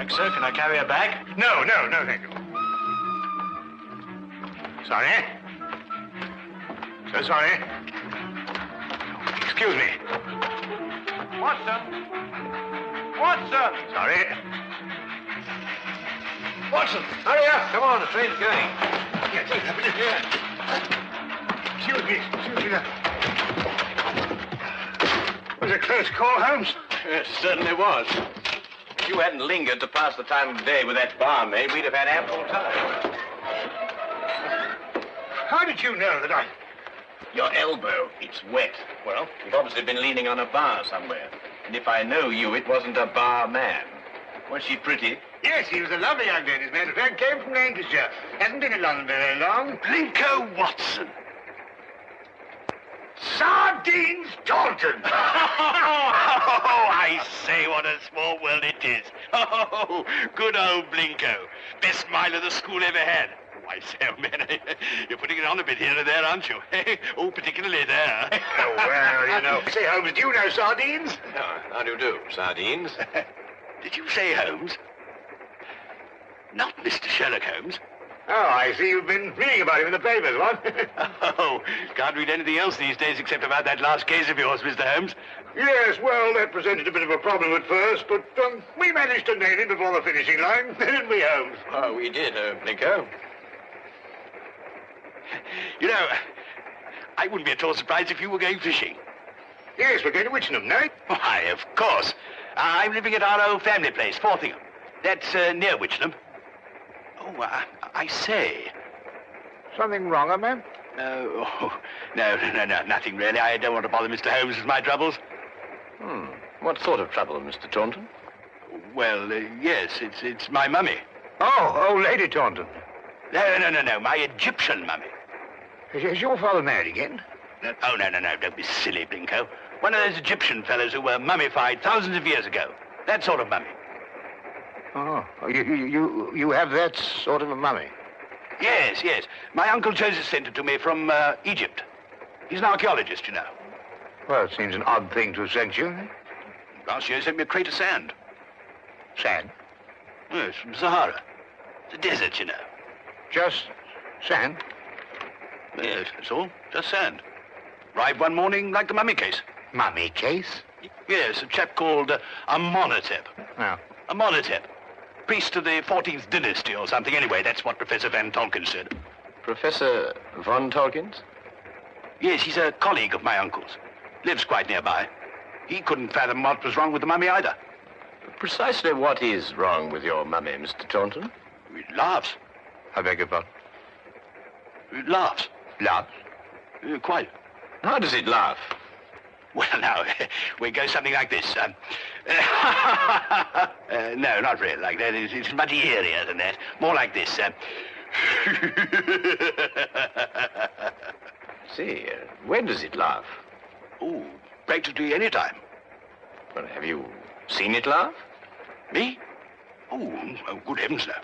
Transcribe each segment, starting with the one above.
Sherlock, sir. Can I carry her bag? No, thank you. Sorry. So sorry. Excuse me. Watson! Watson! Sorry. Watson, hurry up. Come on, the train's going. Yes, what's happening here? Excuse me. Was it a close call, Holmes? Yes, it certainly was. If you hadn't lingered to pass the time of day with that barmaid, we'd have had ample time. How did you know that I... Your elbow, it's wet. Well, you've obviously been leaning on a bar somewhere. And if I know you, it wasn't a bar man. Was she pretty? Yes, he was a lovely young lady, as a matter of fact. Came from Lancashire. Hasn't been in London very long. Blinko Watson. Sardines Taunton. Oh, I say, what a small world it is. Oh, good old Blinko. Best mile of the school ever had. Oh, I say, oh, man, you're putting it on a bit here and there, aren't you? Oh, particularly there. Oh, well, you know. Say, Holmes, do you know sardines? Oh, how do you do, sardines? Did you say Holmes? Not Mr. Sherlock Holmes. Oh, I see you've been reading about him in the papers, what? Oh, can't read anything else these days except about that last case of yours, Mr. Holmes. Yes, well, that presented a bit of a problem at first, but we managed to nail him before the finishing line, didn't we, Holmes? Oh, we did, Blinko. You know, I wouldn't be at all surprised if you were going fishing. Yes, we're going to Witchenham, no? Why, of course. I'm living at our old family place, Forthingham. That's near Witchenham. Oh, I say. Something wrong, man? No, nothing really. I don't want to bother Mr. Holmes with my troubles. What sort of trouble, Mr. Taunton? Well, yes, it's my mummy. Oh, old Lady Taunton. No, my Egyptian mummy. Is your father married again? No, don't be silly, Blinko. One of those Egyptian fellows who were mummified thousands of years ago. That sort of mummy. Oh, you have that sort of a mummy? Yes. My Uncle Joseph sent it to me from Egypt. He's an archaeologist, you know. Well, it seems an odd thing to have sent you. Last year he sent me a crate of sand. Sand? Yes, from Sahara. The desert, you know. Just sand? Yes, that's all. Just sand. Arrived one morning like the mummy case. Mummy case? Yes, a chap called Amenhotep. Oh. Amenhotep. Priest of the 14th dynasty or something. Anyway, that's what Professor Van Tolkien said. Professor Von Tolkien? Yes, he's a colleague of my uncle's. Lives quite nearby. He couldn't fathom what was wrong with the mummy either. Precisely what is wrong with your mummy, Mr. Taunton? It laughs. I beg your pardon? It laughs. Laughs? Quite. How does it laugh? Well, now, we go something like this. No, not really like that. It's much eerier than that. More like this. See, when does it laugh? Oh, practically any time. Well, have you seen it laugh? Me? Oh, good heavens, no.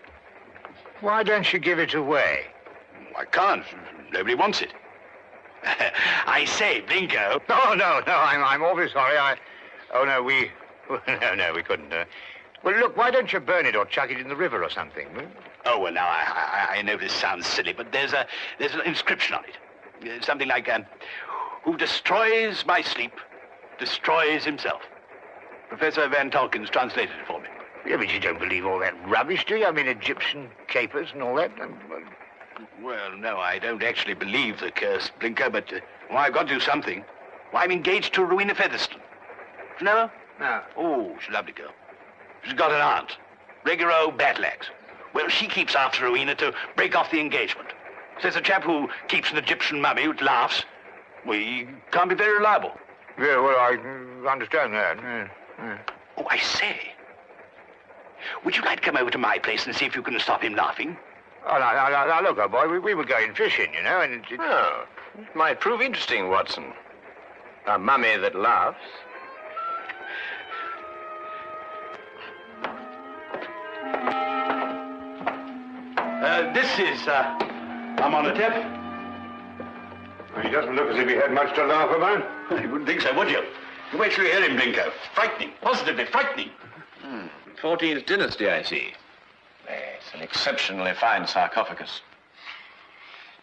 Why don't you give it away? I can't. Nobody wants it. I say, Blinko. Oh, no, I'm awfully sorry. We couldn't. Well, look, why don't you burn it or chuck it in the river or something? Oh, well, now, I know this sounds silly, but there's an inscription on it. Something like, who destroys my sleep, destroys himself. Professor Van Tolkien's translated it for me. Yeah, but you don't believe all that rubbish, do you? I mean, Egyptian capers and all that. Well, no, I don't actually believe the curse, Blinko, but I've got to do something. Well, I'm engaged to Rowena Featherstone. Do you know her? No. Oh, she's a lovely girl. She's got an aunt, regular old battle axe. Well, she keeps after Rowena to break off the engagement. Says a chap who keeps an Egyptian mummy who laughs, well, he can't be very reliable. Yeah, well, I understand that. Yeah. Oh, I say. Would you like to come over to my place and see if you can stop him laughing? Oh, now, look, old boy, we were going fishing, you know, and Oh, it might prove interesting, Watson. A mummy that laughs. This is, Amenhotep. Well, he doesn't look as if he had much to laugh about. You wouldn't think so, would you? You wait till you hear him, Blinko. Frightening, positively frightening. 14th dynasty, I see. Yes, an exceptionally fine sarcophagus.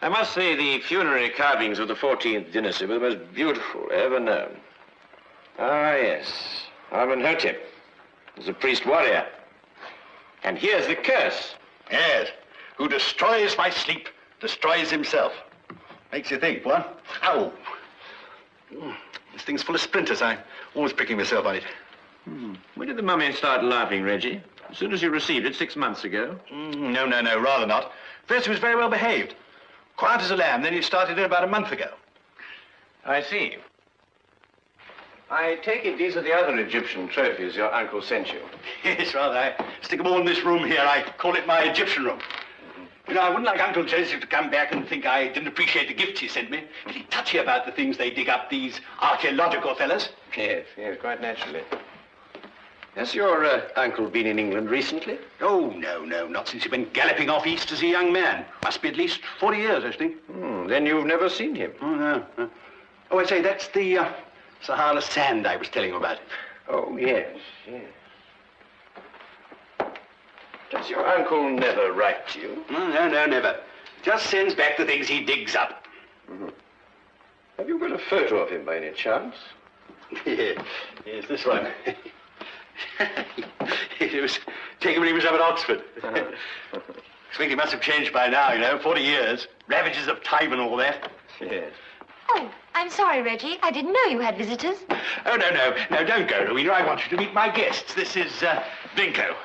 I must say the funerary carvings of the 14th dynasty were the most beautiful ever known. Ah, yes. Amenhotep was a priest warrior. And here's the curse. Yes. Who destroys my sleep, destroys himself. Makes you think, what? Ow. This thing's full of splinters. I'm always pricking myself on it. When did the mummy start laughing, Reggie? As soon as you received it 6 months ago? No, rather not. First, he was very well behaved. Quiet as a lamb, then he started in about a month ago. I see. I take it these are the other Egyptian trophies your uncle sent you. Yes, rather. I stick them all in this room here. I call it my Egyptian room. You know, I wouldn't like Uncle Joseph to come back and think I didn't appreciate the gifts he sent me. Pretty touchy about the things they dig up, these archaeological fellas. Yes, quite naturally. Has your uncle been in England recently? Oh, no, not since he went galloping off east as a young man. Must be at least 40 years, I think. Then you've never seen him? Oh, no. Oh, I say, that's the Sahara sand I was telling you about. Oh, yes. Does your uncle never write to you? No, never. Just sends back the things he digs up. Have you got a photo of him by any chance? Yes, this one. It was taken when he was up at Oxford. I think he must have changed by now, you know, 40 years. Ravages of time and all that. Yes. Oh, I'm sorry, Reggie. I didn't know you had visitors. Oh, no, don't go, Rowena. I want you to meet my guests. This is Blinko,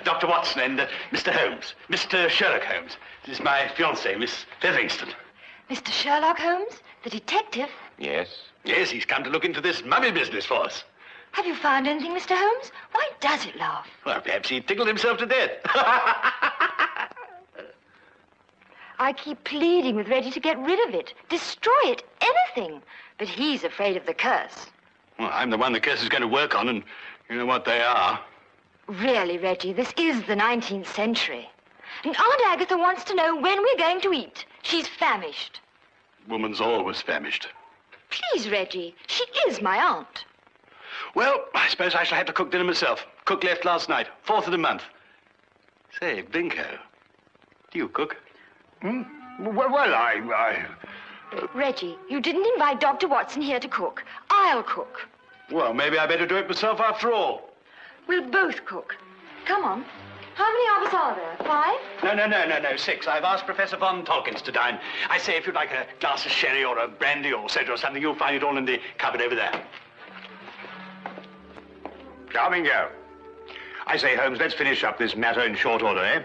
Dr. Watson, and Mr. Holmes, Mr. Sherlock Holmes. This is my fiancée, Miss Featherington. Mr. Sherlock Holmes, the detective? Yes. Yes, he's come to look into this mummy business for us. Have you found anything, Mr. Holmes? Why does it laugh? Well, perhaps he tickled himself to death. I keep pleading with Reggie to get rid of it, destroy it, anything. But he's afraid of the curse. Well, I'm the one the curse is going to work on, and you know what they are. Really, Reggie, this is the 19th century. And Aunt Agatha wants to know when we're going to eat. She's famished. Woman's always famished. Please, Reggie, she is my aunt. Well, I suppose I shall have to cook dinner myself. Cook left last night, 4th of the month. Say, Blinko, do you cook? Well, I... Reggie, you didn't invite Dr. Watson here to cook. I'll cook. Well, maybe I better do it myself after all. We'll both cook. Come on. How many of us are there? 5? No, 6. I've asked Professor von Tolkins to dine. I say, if you'd like a glass of sherry or a brandy or soda or something, you'll find it all in the cupboard over there. Charming girl. I say, Holmes, let's finish up this matter in short order, eh?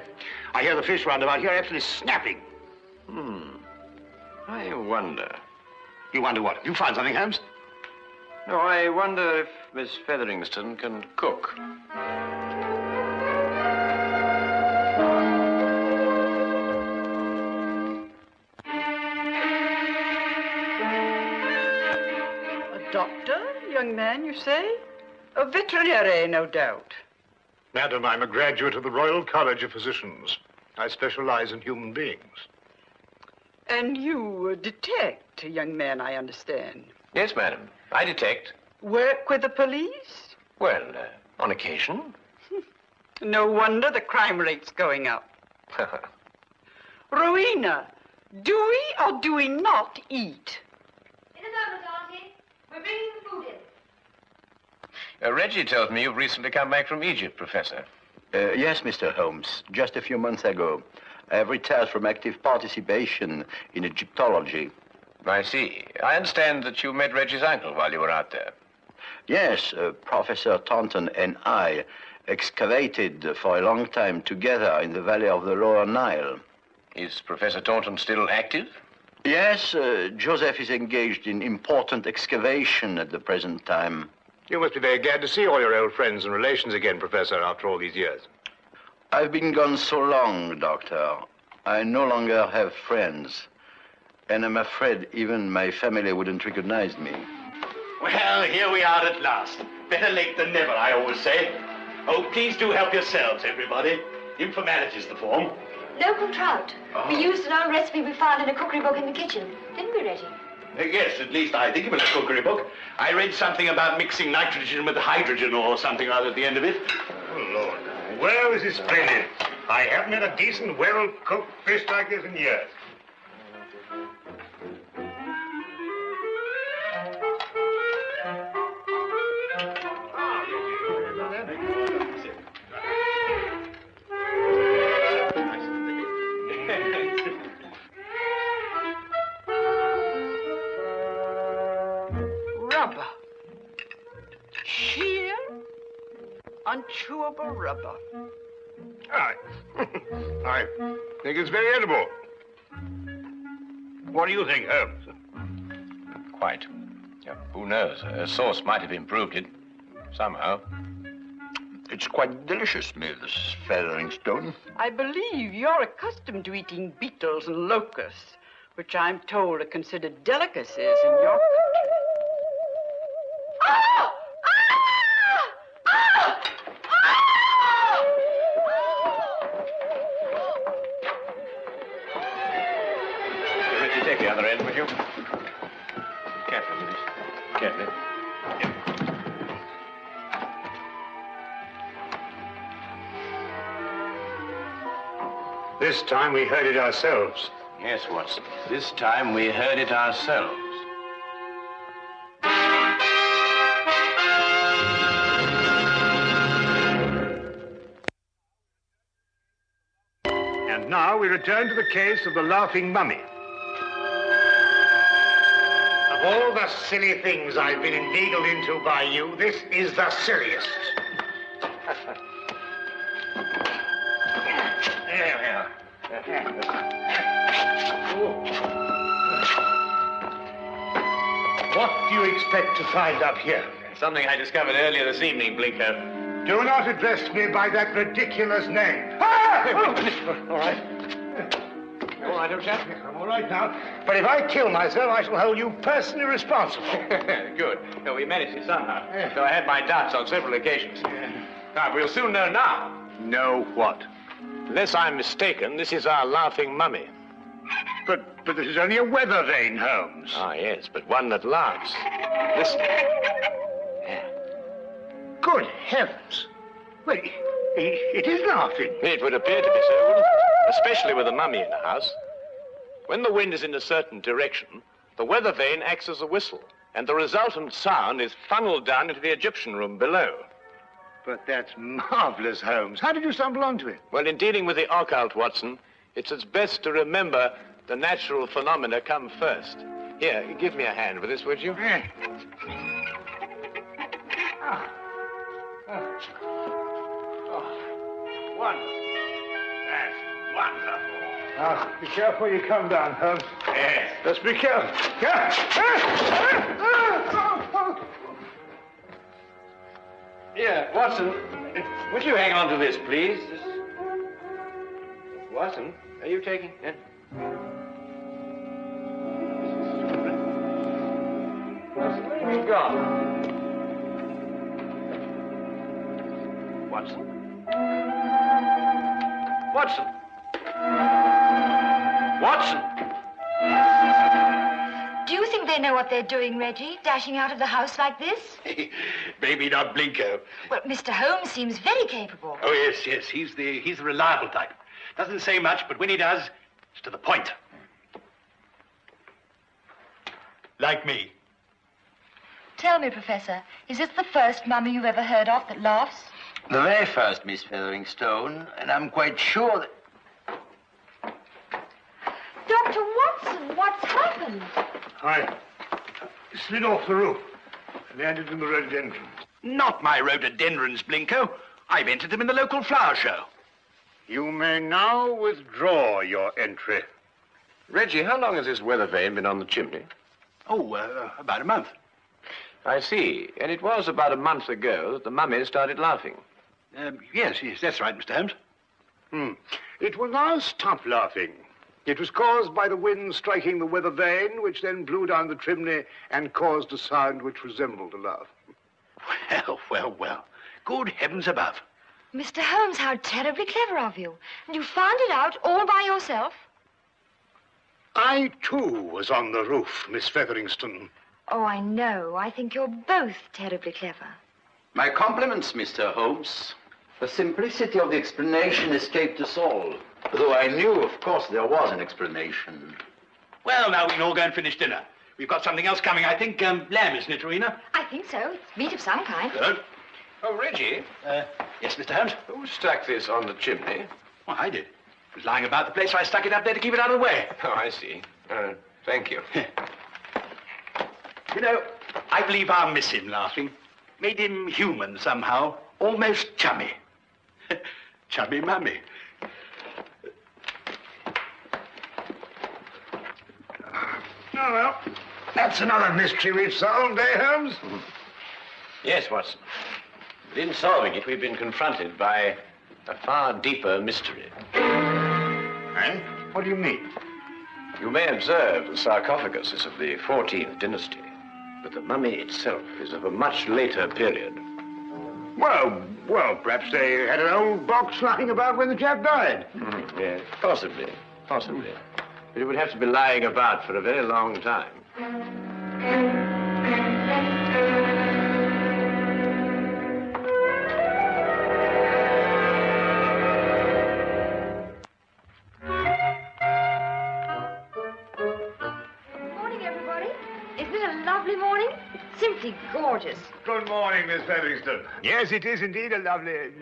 I hear the fish roundabout here absolutely snapping. I wonder. You wonder what? You found something, Holmes? No, I wonder if Miss Featherington can cook. A doctor, young man, you say? A veterinary, no doubt. Madam, I'm a graduate of the Royal College of Physicians. I specialize in human beings. And you detect, young man, I understand. Yes, madam. I detect. Work with the police? Well, on occasion. No wonder the crime rate's going up. Rowena, do we or do we not eat? In a moment, Auntie. We're bringing the food in. Reggie tells me you've recently come back from Egypt, Professor. Yes, Mr. Holmes. Just a few months ago. I have retired from active participation in Egyptology. I see. I understand that you met Reggie's uncle while you were out there. Yes, Professor Taunton and I excavated for a long time together in the valley of the Lower Nile. Is Professor Taunton still active? Yes, Joseph is engaged in important excavation at the present time. You must be very glad to see all your old friends and relations again, Professor, after all these years. I've been gone so long, Doctor. I no longer have friends. And I'm afraid even my family wouldn't recognize me. Well, here we are at last. Better late than never, I always say. Oh, please do help yourselves, everybody. Informality's the form. Local trout. We used an old recipe we found in a cookery book in the kitchen. Didn't we, Reggie? Yes, at least I think it was a cookery book. I read something about mixing nitrogen with hydrogen or something or other at the end of it. Oh, Lord. Well, this is splendid. I haven't had a decent, well-cooked fish like this in years. Rubber. Sheer, unchewable rubber. I think it's very edible. What do you think, Holmes? Quite. Yeah, who knows? A sauce might have improved it. Somehow. It's quite delicious, Miss Featheringstone. I believe you're accustomed to eating beetles and locusts, which I'm told are considered delicacies in your country. Oh! Richie, take the other end, would you? Carefully, please. Carefully. This time we heard it ourselves. Yes, Watson. This time we heard it ourselves. And now we return to the case of the laughing mummy. Of all the silly things I've been inveigled into by you, this is the silliest. What do you expect to find up here? Something I discovered earlier this evening, Blinko. Do not address me by that ridiculous name. Ah! All right. All right, old chap? I'm all right now. But if I kill myself, I shall hold you personally responsible. Good. No, we managed it somehow. Though I had my doubts on several occasions. Now, we'll soon know now. Know what? Unless I'm mistaken, this is our laughing mummy. But this is only a weather vane, Holmes. Ah, yes, but one that laughs. Listen. Yeah. Good heavens. Well, it is laughing. It would appear to be so, wouldn't it? Especially with a mummy in the house. When the wind is in a certain direction, the weather vane acts as a whistle, and the resultant sound is funneled down into the Egyptian room below. But that's marvelous, Holmes. How did you stumble onto it? Well, in dealing with the occult, Watson, it's as best to remember the natural phenomena come first. Here, give me a hand with this, would you? Wonderful. That's wonderful. Now, be careful you come down, Holmes. Yes. Just be careful. Here, Watson, would you hang on to this, please? Watson, are you taking... Yeah. Watson, where have you gone? Watson? Watson? Watson? Do you think they know what they're doing, Reggie, dashing out of the house like this? Maybe not Blinko. Well, Mr. Holmes seems very capable. Oh, yes. He's the reliable type. Doesn't say much, but when he does, it's to the point. Like me. Tell me, Professor, is this the first mummy you've ever heard of that laughs? The very first, Miss Featheringstone, and I'm quite sure that... Dr. Watson, what's happened? I slid off the roof and landed in the rhododendron. Not my rhododendrons, Blinko. I've entered them in the local flower show. You may now withdraw your entry. Reggie, how long has this weather vane been on the chimney? Oh, about a month. I see. And it was about a month ago that the mummy started laughing. Yes, that's right, Mr. Holmes. It will now stop laughing. It was caused by the wind striking the weather vane, which then blew down the chimney and caused a sound which resembled a laugh. Well. Good heavens above. Mr. Holmes, how terribly clever of you. And you found it out all by yourself? I, too, was on the roof, Miss Featheringstone. Oh, I know. I think you're both terribly clever. My compliments, Mr. Holmes. The simplicity of the explanation escaped us all. Though I knew, of course, there was an explanation. Well, now we can all go and finish dinner. We've got something else coming, I think. Lamb, isn't it, Rowena? I think so. It's meat of some kind. Good. Oh, Reggie. Yes, Mr. Holmes? Who stuck this on the chimney? Well, I did. It was lying about the place, so I stuck it up there to keep it out of the way. Oh, I see. Thank you. You know, I believe I'll miss him laughing. Made him human somehow. Almost chummy. Chummy mummy. Oh, well, that's another mystery we've solved, eh, Holmes? Yes, Watson. But in solving it, we've been confronted by a far deeper mystery. Eh? What do you mean? You may observe the sarcophagus is of the 14th dynasty, but the mummy itself is of a much later period. Well, perhaps they had an old box lying about when the chap died. Yes, possibly. But it would have to be lying about for a very long time. Morning, everybody. Isn't it a lovely morning? It's simply gorgeous. Good morning, Miss Featherston. Yes, it is indeed a lovely...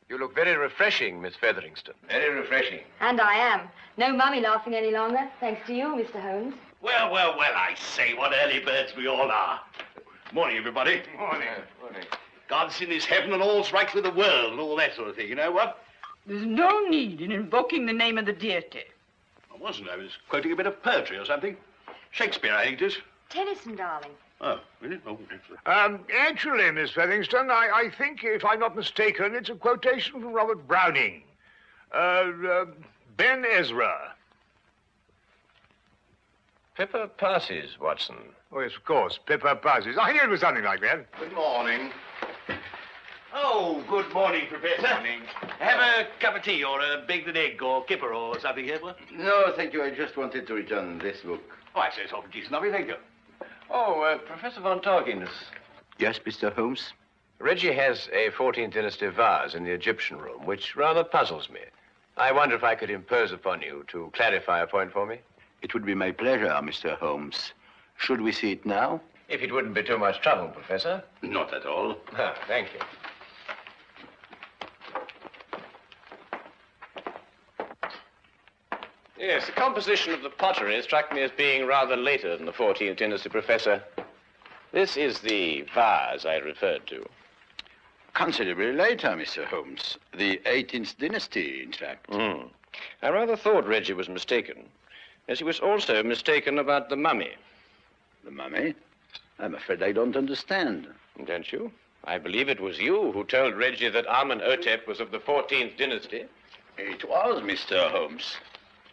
You look very refreshing, Miss Featherington. Very refreshing. And I am. No mummy laughing any longer, thanks to you, Mr. Holmes. Well, I say, what early birds we all are. Morning, everybody. Morning. God's in his heaven and all's right with the world and all that sort of thing, you know what? There's no need in invoking the name of the deity. I wasn't. I was quoting a bit of poetry or something. Shakespeare, I think it is. Tennyson, darling. Oh, really? Oh, excellent. Actually, Miss Featherston, I think, if I'm not mistaken, it's a quotation from Robert Browning. Ben Ezra. Pepper passes, Watson. Oh, yes, of course. Pippa passes. I knew it was something like that. Good morning. Oh, good morning, Professor. Morning. Have a cup of tea or a baked egg or kipper or something here, what? No, thank you. I just wanted to return this book. Oh, I say it's awfully decent of you, thank you. Oh, Professor Von Torkins. Yes, Mr. Holmes? Reggie has a 14th dynasty vase in the Egyptian room, which rather puzzles me. I wonder if I could impose upon you to clarify a point for me. It would be my pleasure, Mr. Holmes. Should we see it now? If it wouldn't be too much trouble, Professor. Not at all. Ah, thank you. Yes, the composition of the pottery struck me as being rather later than the 14th dynasty, Professor. This is the vase I referred to. Considerably later, Mr. Holmes. The 18th dynasty, in fact. I rather thought Reggie was mistaken, as he was also mistaken about the mummy. The mummy? I'm afraid I don't understand. Don't you? I believe it was you who told Reggie that Amenhotep was of the 14th dynasty. It was, Mr. Holmes.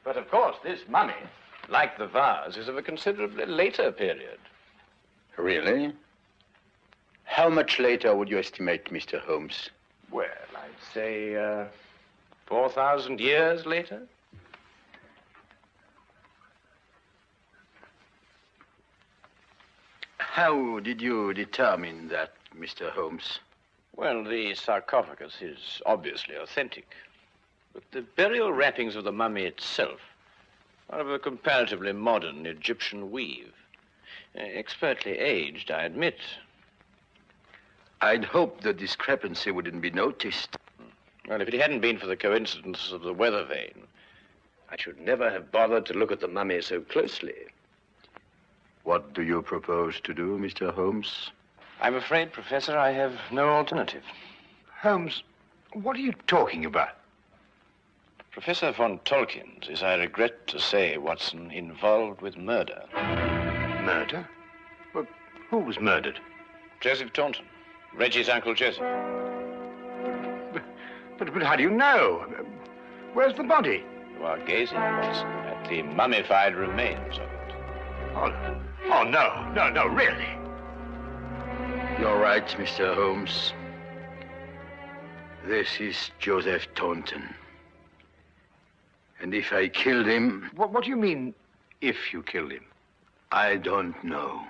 But of course, this mummy, like the vase, is of a considerably later period. Really? How much later would you estimate, Mr. Holmes? Well, I'd say 4,000 years later. How did you determine that, Mr. Holmes? Well, the sarcophagus is obviously authentic. But the burial wrappings of the mummy itself are of a comparatively modern Egyptian weave. Expertly aged, I admit. I'd hoped the discrepancy wouldn't be noticed. Well, if it hadn't been for the coincidence of the weather vane, I should never have bothered to look at the mummy so closely. What do you propose to do, Mr. Holmes? I'm afraid, Professor, I have no alternative. Holmes, what are you talking about? Professor Von Torkins is, I regret to say, Watson, involved with murder. Murder? Well, who was murdered? Joseph Taunton, Reggie's Uncle Joseph. But how do you know? Where's the body? You are gazing, Watson, at the mummified remains of it. Oh, no, really. You're right, Mr. Holmes. This is Joseph Taunton. And if I killed him... What do you mean, if you killed him? I don't know.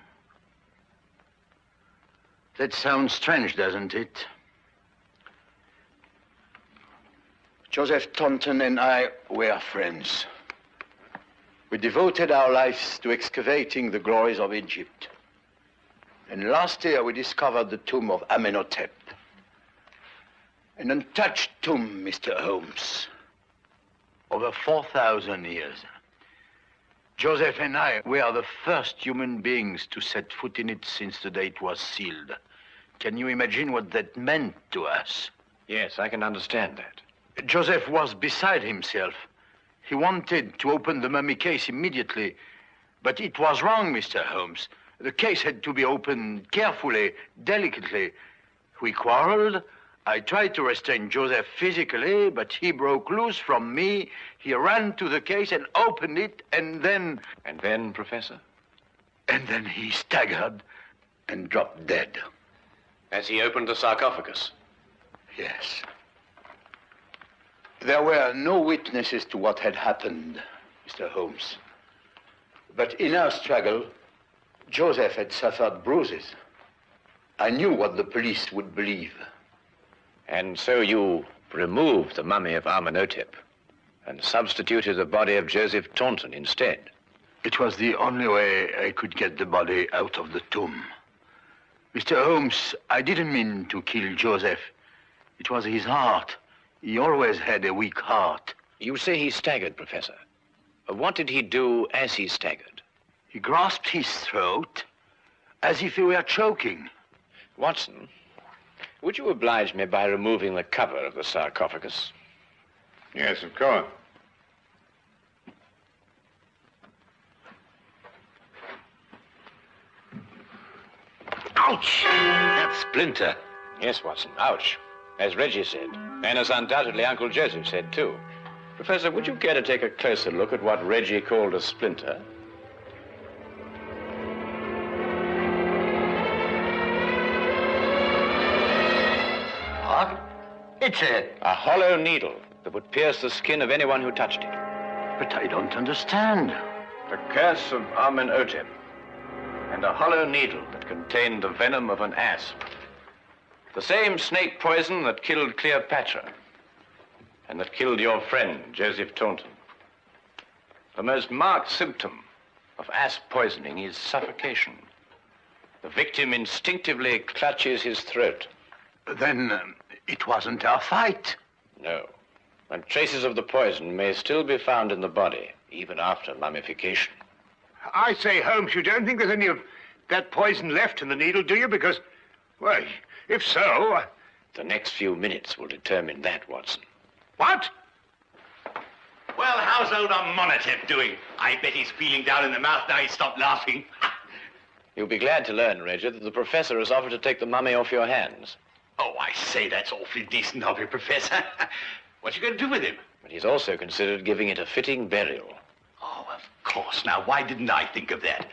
That sounds strange, doesn't it? Joseph Taunton and I were friends. We devoted our lives to excavating the glories of Egypt. And last year we discovered the tomb of Amenhotep. An untouched tomb, Mr. Holmes. Over 4,000 years. Joseph and I were the first human beings to set foot in it since the day it was sealed. Can you imagine what that meant to us? Yes, I can understand that. Joseph was beside himself. He wanted to open the mummy case immediately, but it was wrong, Mr. Holmes. The case had to be opened carefully, delicately. We quarreled. I tried to restrain Joseph physically, but he broke loose from me. He ran to the case and opened it, and then... And then, Professor? And then he staggered and dropped dead. As he opened the sarcophagus? Yes. There were no witnesses to what had happened, Mr. Holmes. But in our struggle, Joseph had suffered bruises. I knew what the police would believe. And so you removed the mummy of Amenhotep and substituted the body of Joseph Taunton instead? It was the only way I could get the body out of the tomb. Mr. Holmes, I didn't mean to kill Joseph. It was his heart. He always had a weak heart. You say he staggered, Professor. What did he do as he staggered? He grasped his throat as if he were choking. Watson, would you oblige me by removing the cover of the sarcophagus? Yes, of course. Ouch! That splinter. Yes, Watson, ouch. As Reggie said, and as undoubtedly Uncle Joseph said, too. Professor, would you care to take a closer look at what Reggie called a splinter? What? It's a hollow needle that would pierce the skin of anyone who touched it. But I don't understand. The curse of Amenhotep, and a hollow needle that contained the venom of an asp. The same snake poison that killed Cleopatra and that killed your friend, Joseph Taunton. The most marked symptom of asp poisoning is suffocation. The victim instinctively clutches his throat. Then it wasn't our fight. No. And traces of the poison may still be found in the body, even after mummification. I say, Holmes, you don't think there's any of that poison left in the needle, do you? Because, well, if so... The next few minutes will determine that, Watson. What? Well, how's old Amenhotep doing? I bet he's feeling down in the mouth now he's stopped laughing. You'll be glad to learn, Reggie, that the professor has offered to take the mummy off your hands. Oh, I say, that's awfully decent of you, Professor. What you going to do with him? But he's also considered giving it a fitting burial. Oh, of course. Now, why didn't I think of that?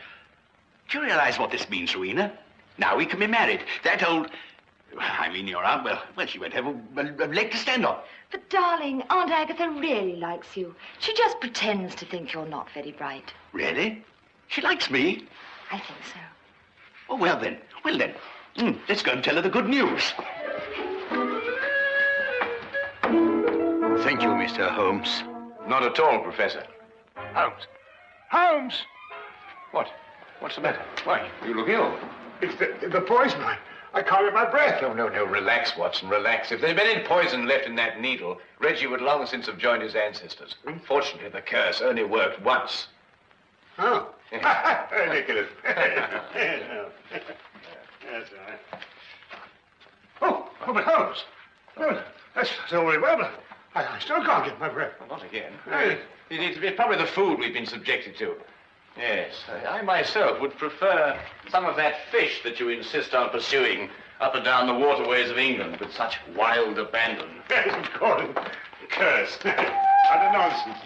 Do you realize what this means, Rowena? Now we can be married. That old... I mean, your aunt, well, she won't have a leg to stand on. But, darling, Aunt Agatha really likes you. She just pretends to think you're not very bright. Really? She likes me? I think so. Oh, well then. Let's go and tell her the good news. Thank you, Mr. Holmes. Not at all, Professor. Holmes! Holmes! What? What's the matter? Why, you look ill. It's the poison. I can't get my breath. No, relax, Watson, relax. If there had been any poison left in that needle, Reggie would long since have joined his ancestors. Fortunately, the curse only worked once. Oh. Ridiculous. That's all right. Oh, but Holmes. No, that's all very well, but I still can't get my breath. Well, not again. Hey. It's probably the food we've been subjected to. Yes, I myself would prefer some of that fish that you insist on pursuing up and down the waterways of England with such wild abandon. Yes, of course. Curse. Utter nonsense.